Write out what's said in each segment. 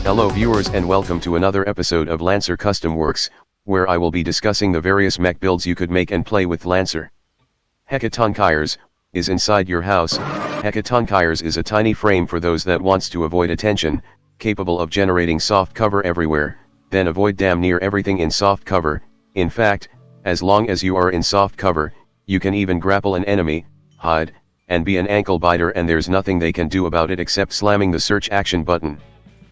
Hello viewers and welcome to another episode of Lancer Custom Werks, where I will be discussing the various mech builds you could make and play with Lancer. Hecatoncheires is inside your house. Hecatoncheires is a tiny frame for those that wants to avoid attention, capable of generating soft cover everywhere, then avoid damn near everything in soft cover. In fact, as long as you are in soft cover, you can even grapple an enemy, hide, and be an ankle biter and there's nothing they can do about it except slamming the search action button.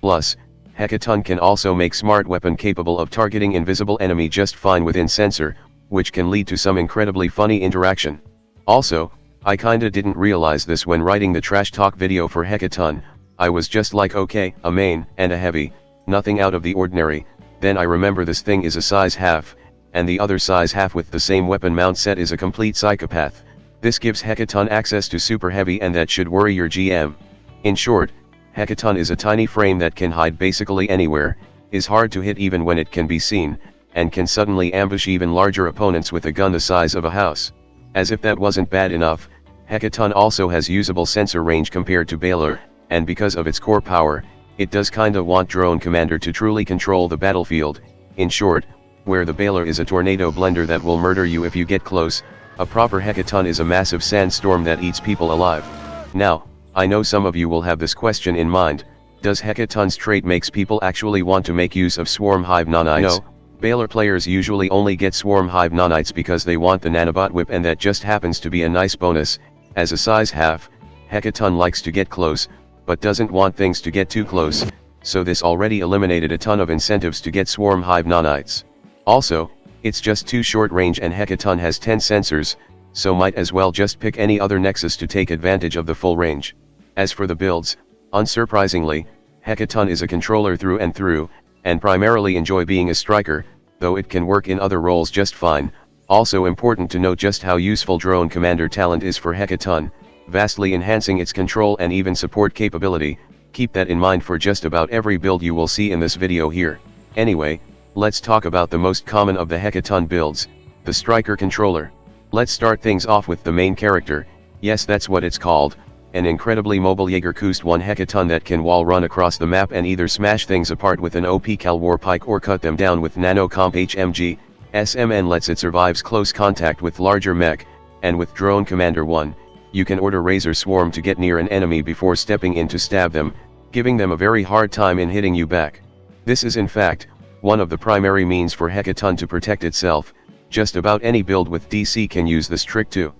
Plus, Hecaton can also make smart weapon capable of targeting invisible enemy just fine within sensor, which can lead to some incredibly funny interaction. Also, I kinda didn't realize this when writing the trash talk video for Hecaton. I was just like, okay, a main and a heavy, nothing out of the ordinary. Then I remember this thing is a size half, and the other size half with the same weapon mount set is a complete psychopath. This gives Hecaton access to super heavy and that should worry your GM. In short, Hecaton is a tiny frame that can hide basically anywhere, is hard to hit even when it can be seen, and can suddenly ambush even larger opponents with a gun the size of a house. As if that wasn't bad enough, Hecaton also has usable sensor range compared to Baylor, and because of its core power, it does kinda want Drone Commander to truly control the battlefield. In short, where the Baylor is a tornado blender that will murder you if you get close, a proper Hecaton is a massive sandstorm that eats people alive. Now, I know some of you will have this question in mind: does Hecaton's trait makes people actually want to make use of Swarm Hive nanites? No, Baylor players usually only get Swarm Hive nanites because they want the Nanobot whip, and that just happens to be a nice bonus. As a size half, Hecaton likes to get close, but doesn't want things to get too close, so this already eliminated a ton of incentives to get Swarm Hive nanites. Also, it's just too short range and Hecaton has 10 sensors, so might as well just pick any other nexus to take advantage of the full range. As for the builds, unsurprisingly, Hecaton is a controller through and through, and primarily enjoy being a striker, though it can work in other roles just fine. Also important to note just how useful Drone Commander talent is for Hecaton, vastly enhancing its control and even support capability. Keep that in mind for just about every build you will see in this video here. Anyway, let's talk about the most common of the Hecaton builds, the Striker Controller. Let's start things off with the main character. Yes, that's what it's called, an incredibly mobile Jägerkust 1 Hecaton that can wall run across the map and either smash things apart with an OP Cal War Pike or cut them down with Nanocomp HMG. SMN lets it survives close contact with larger mech, and with Drone Commander 1, you can order Razor Swarm to get near an enemy before stepping in to stab them, giving them a very hard time in hitting you back. This is in fact one of the primary means for Hecaton to protect itself. Just about any build with DC can use this trick too.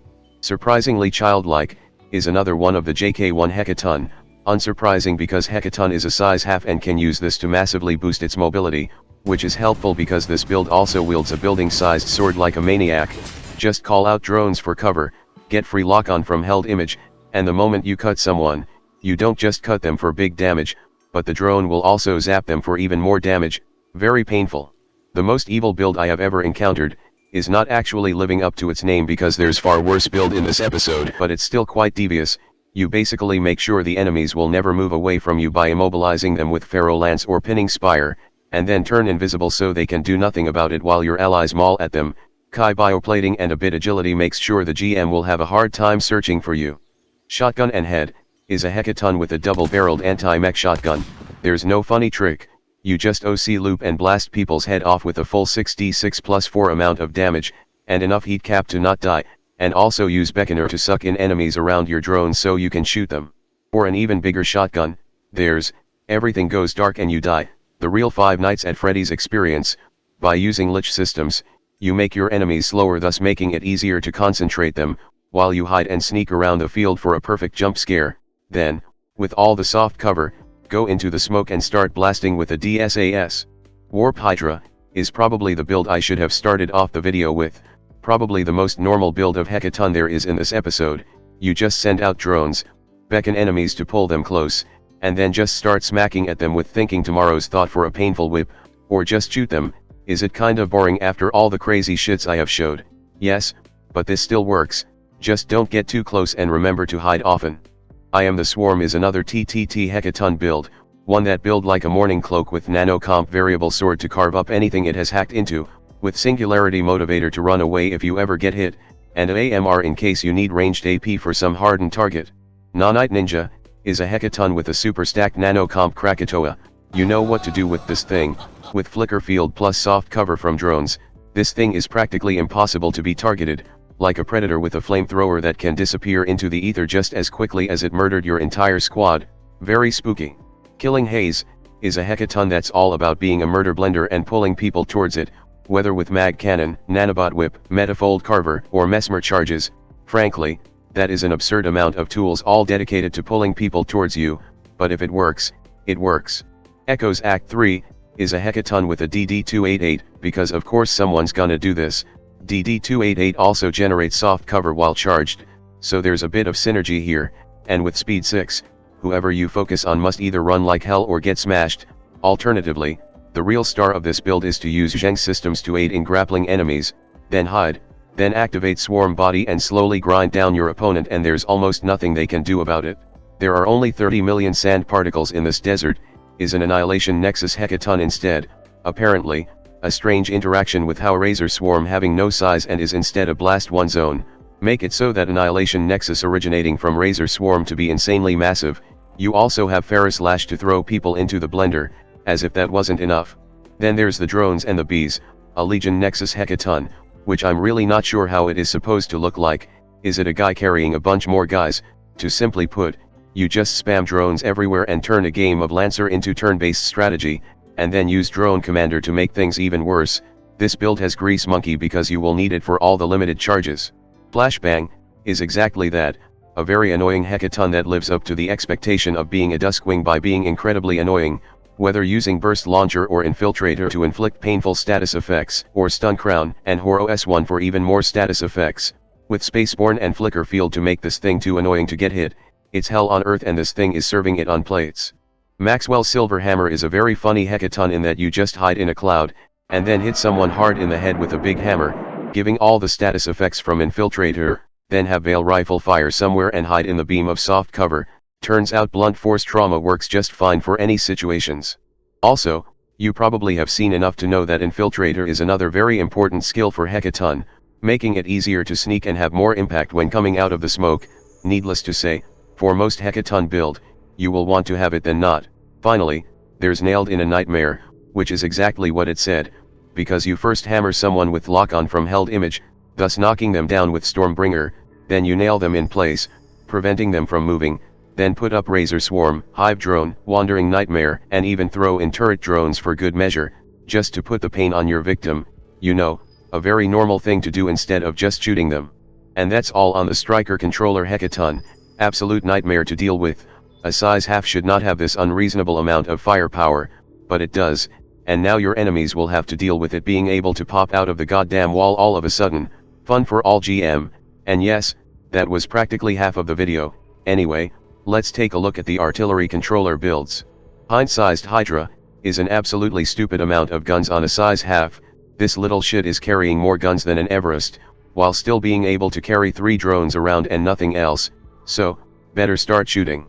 Surprisingly, Childlike is another one of the JK1 Hecaton, unsurprising because Hecaton is a size half and can use this to massively boost its mobility, which is helpful because this build also wields a building-sized sword like a maniac. Just call out drones for cover, get free lock-on from held image, and the moment you cut someone, you don't just cut them for big damage, but the drone will also zap them for even more damage. Very painful. The most evil build I have ever encountered is not actually living up to its name because there's far worse build in this episode, but it's still quite devious. You basically make sure the enemies will never move away from you by immobilizing them with Pharaoh Lance or Pinning Spire, and then turn invisible so they can do nothing about it while your allies maul at them. Kai bioplating and a bit agility makes sure the GM will have a hard time searching for you. Shotgun&Head is a Hecaton with a double-barreled anti-mech shotgun. There's no funny trick. You just OC loop and blast people's head off with a full 6d6 plus 4 amount of damage, and enough heat cap to not die, and also use Beckoner to suck in enemies around your drone so you can shoot them. For an even bigger shotgun, there's everything goes dark and you die, the real Five Nights at Freddy's experience. By using lich systems, you make your enemies slower, thus making it easier to concentrate them, while you hide and sneak around the field for a perfect jump scare. Then, with all the soft cover, go into the smoke and start blasting with a DSAS. Warp Hydra is probably the build I should have started off the video with, probably the most normal build of Hecaton there is in this episode. You just send out drones, beckon enemies to pull them close, and then just start smacking at them with thinking tomorrow's thought for a painful whip, or just shoot them. Is it kinda boring after all the crazy shits I have showed? Yes, but this still works. Just don't get too close and remember to hide often. I Am the Swarm is another TTT Hecaton build, one that build like a morning cloak with Nanocomp variable sword to carve up anything it has hacked into, with singularity motivator to run away if you ever get hit, and AMR in case you need ranged AP for some hardened target. Nanite Ninja is a Hecaton with a super stacked Nanocomp Krakatoa, You know what to do with this thing. With flicker field plus soft cover from drones, this thing is practically impossible to be targeted, like a predator with a flamethrower that can disappear into the ether just as quickly as it murdered your entire squad. Very spooky. Killing Haze is a Hecaton that's all about being a murder blender and pulling people towards it, whether with mag cannon, nanobot whip, metafold carver, or mesmer charges. Frankly, that is an absurd amount of tools all dedicated to pulling people towards you, but if it works, it works. Echoes Act 3 is a Hecaton with a DD288, because of course someone's gonna do this. DD288 also generates soft cover while charged, so there's a bit of synergy here, and with speed 6, whoever you focus on must either run like hell or get smashed. Alternatively, the real star of this build is to use Zheng systems to aid in grappling enemies, then hide, then activate swarm body and slowly grind down your opponent, and there's almost nothing they can do about it. There are only 30 million sand particles in this desert, is an Annihilation Nexus Hecaton instead, apparently. A strange interaction with how Razor Swarm having no size and is instead a Blast 1 zone, make it so that Annihilation Nexus originating from Razor Swarm to be insanely massive. You also have Ferris Lash to throw people into the blender, as if that wasn't enough. Then there's the drones and the bees, a Legion Nexus Hecaton, which I'm really not sure how it is supposed to look like. Is it a guy carrying a bunch more guys? To simply put, you just spam drones everywhere and turn a game of Lancer into turn-based strategy, and then use Drone Commander to make things even worse. This build has Grease Monkey because you will need it for all the limited charges. Flashbang is exactly that, a very annoying Hecaton that lives up to the expectation of being a Duskwing by being incredibly annoying, whether using Burst Launcher or Infiltrator to inflict painful status effects, or Stun Crown and Horo S1 for even more status effects, with Spaceborn and Flicker Field to make this thing too annoying to get hit. It's hell on earth, and this thing is serving it on plates. Maxwell Silver Hammer is a very funny Hecaton in that you just hide in a cloud, and then hit someone hard in the head with a big hammer, giving all the status effects from Infiltrator, then have Veil Rifle fire somewhere and hide in the beam of soft cover. Turns out blunt force trauma works just fine for any situations. Also, you probably have seen enough to know that Infiltrator is another very important skill for Hecaton, making it easier to sneak and have more impact when coming out of the smoke. Needless to say, for most Hecaton build, you will want to have it than not. Finally, there's Nailed in a Nightmare, which is exactly what it said, because you first hammer someone with lock-on from held image, thus knocking them down with Stormbringer, then you nail them in place, preventing them from moving, then put up Razor Swarm, Hive Drone, Wandering Nightmare, and even throw in turret drones for good measure, just to put the pain on your victim. You know, a very normal thing to do instead of just shooting them. And that's all on the Striker Controller Hecaton. Absolute nightmare to deal with. A size half should not have this unreasonable amount of firepower, but it does, and now your enemies will have to deal with it being able to pop out of the goddamn wall all of a sudden. Fun for all GM, and yes, that was practically half of the video. Anyway, let's take a look at the artillery controller builds. Hind-sized Hydra is an absolutely stupid amount of guns on a size half. This little shit is carrying more guns than an Everest, while still being able to carry 3 drones around and nothing else, so, better start shooting.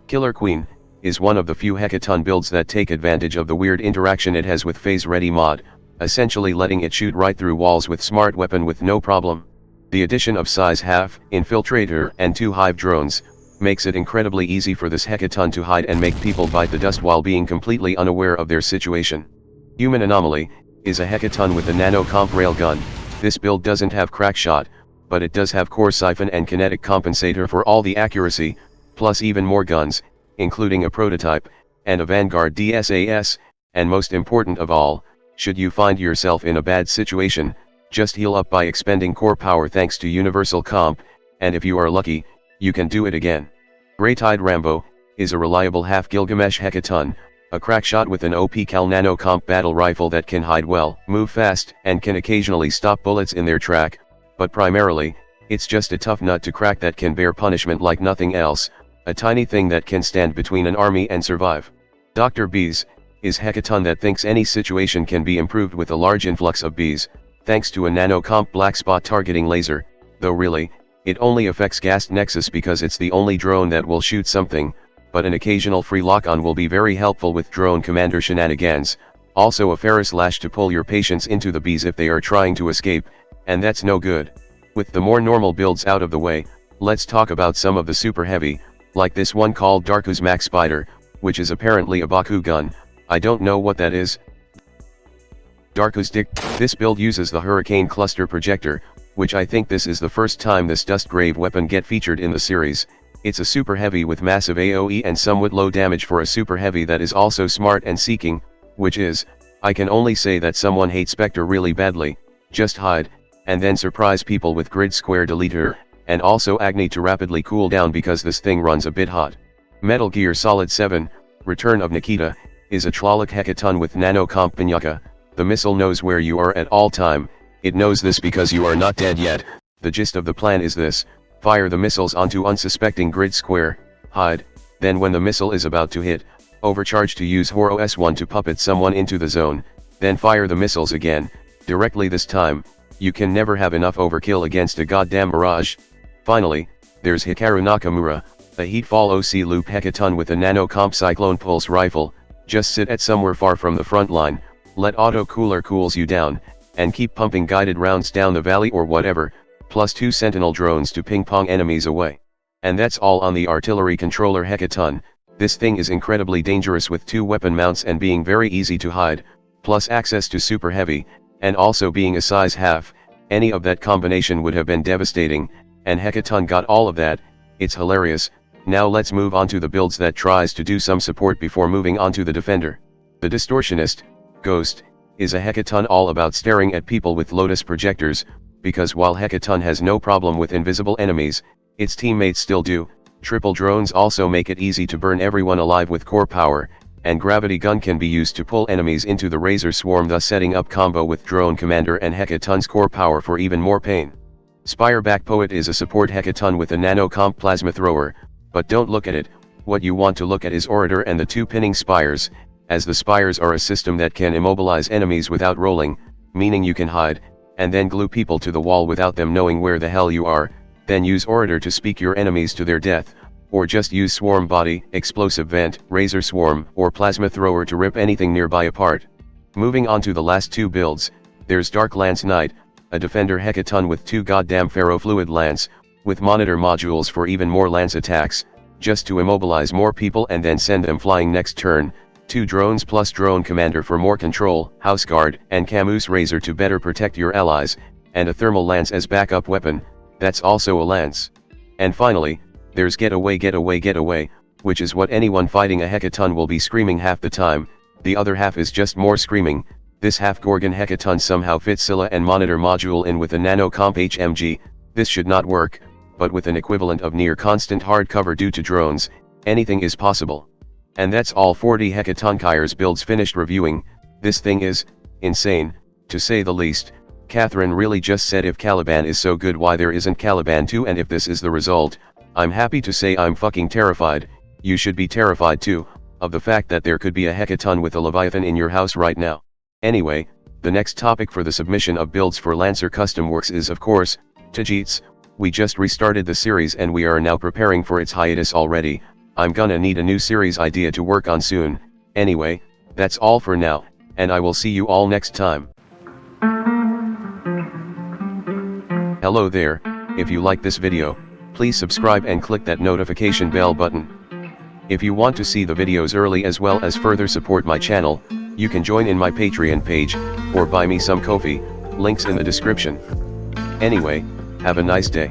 Killer Queen is one of the few Hecaton builds that take advantage of the weird interaction it has with Phase Ready mod, essentially letting it shoot right through walls with smart weapon with no problem. The addition of size half, Infiltrator, and 2 Hive drones, makes it incredibly easy for this Hecaton to hide and make people bite the dust while being completely unaware of their situation. Human Anomaly is a Hecaton with a Nanocomp railgun. This build doesn't have crackshot, but it does have core siphon and kinetic compensator for all the accuracy, plus even more guns, including a prototype, and a Vanguard DSAS, and most important of all, should you find yourself in a bad situation, just heal up by expending core power thanks to universal comp, and if you are lucky, you can do it again. Grey-Tide Rambo is a reliable half Gilgamesh Hecaton, a crackshot with an OP Cal Nanocomp battle rifle that can hide well, move fast, and can occasionally stop bullets in their track, but primarily, it's just a tough nut to crack that can bear punishment like nothing else, a tiny thing that can stand between an army and survive. Dr. Bees is Hecaton that thinks any situation can be improved with a large influx of bees, thanks to a Nanocomp black spot targeting laser, though really, it only affects Ghast Nexus because it's the only drone that will shoot something, but an occasional free lock-on will be very helpful with Drone Commander shenanigans. Also a Ferris Lash to pull your patients into the bees if they are trying to escape, and that's no good. With the more normal builds out of the way, let's talk about some of the super heavy, like this one called Darku's Max Spider, which is apparently a Baku gun, I don't know what that is. Darkoustic, this build uses the Hurricane Cluster Projector, which I think this is the first time this Dustgrave weapon get featured in the series. It's a super heavy with massive AoE and somewhat low damage for a super heavy that is also smart and seeking, which is, I can only say that someone hates Spectre really badly. Just hide, and then surprise people with Grid Square Deleter, and also Agni to rapidly cool down because this thing runs a bit hot. Metal Gear Solid 7, Return of Nikita, is a Childlike Hecaton with Nanocomp Pinyaka. The missile knows where you are at all time. It knows this because you are not dead yet. The gist of the plan is this: fire the missiles onto unsuspecting Grid Square, hide, then when the missile is about to hit, overcharge to use Horo S1 to puppet someone into the zone, then fire the missiles again, directly this time. You can never have enough overkill against a goddamn Mirage. Finally, there's Hikaru Nakamura, a Heatfall OC loop Hecaton with a Nanocomp Cyclone Pulse rifle. Just sit at somewhere far from the front line, let auto cooler cools you down, and keep pumping guided rounds down the valley or whatever, plus 2 sentinel drones to ping pong enemies away. And that's all on the artillery controller Hecaton. This thing is incredibly dangerous with 2 weapon mounts and being very easy to hide, plus access to super heavy, and also being a size half. Any of that combination would have been devastating, and Hecaton got all of that. It's hilarious. Now let's move on to the builds that tries to do some support before moving on to the defender. The Distortionist, Ghost, is a Hecaton all about staring at people with Lotus projectors, because while Hecaton has no problem with invisible enemies, its teammates still do. Triple drones also make it easy to burn everyone alive with core power, and gravity gun can be used to pull enemies into the Razor Swarm, thus setting up combo with Drone Commander and Hecaton's core power for even more pain. Spireback Poet is a support Hecaton with a Nanocomp Plasma Thrower, but don't look at it. What you want to look at is Orator and the 2 pinning spires, as the spires are a system that can immobilize enemies without rolling, meaning you can hide, and then glue people to the wall without them knowing where the hell you are, then use Orator to speak your enemies to their death, or just use Swarm Body, Explosive Vent, Razor Swarm, or Plasma Thrower to rip anything nearby apart. Moving on to the last 2 builds, there's Dark Lance Knight, a defender Hecaton with 2 goddamn ferrofluid lance, with monitor modules for even more lance attacks, just to immobilize more people and then send them flying next turn, 2 drones plus Drone Commander for more control, House Guard and Camus Razor to better protect your allies, and a thermal lance as backup weapon, that's also a lance. And finally, there's Getaway, which is what anyone fighting a Hecaton will be screaming half the time. The other half is just more screaming. This half Gorgon Hecaton somehow fits Scylla and monitor module in with a Nanocomp HMG. This should not work, but with an equivalent of near constant hard cover due to drones, anything is possible. And that's all 40 Hecatoncheires builds finished reviewing. This thing is insane, to say the least. Catherine really just said if Caliban is so good, why there isn't Caliban 2, and if this is the result, I'm happy to say I'm fucking terrified. You should be terrified too, of the fact that there could be a Hecaton with a Leviathan in your house right now. Anyway, the next topic for the submission of builds for Lancer Custom Werks is of course, Tajits. We just restarted the series and we are now preparing for its hiatus already. I'm gonna need a new series idea to work on soon. Anyway, that's all for now, and I will see you all next time. Hello there, if you like this video, please subscribe and click that notification bell button. If you want to see the videos early as well as further support my channel, you can join in my Patreon page, or buy me some coffee, links in the description. Anyway, have a nice day.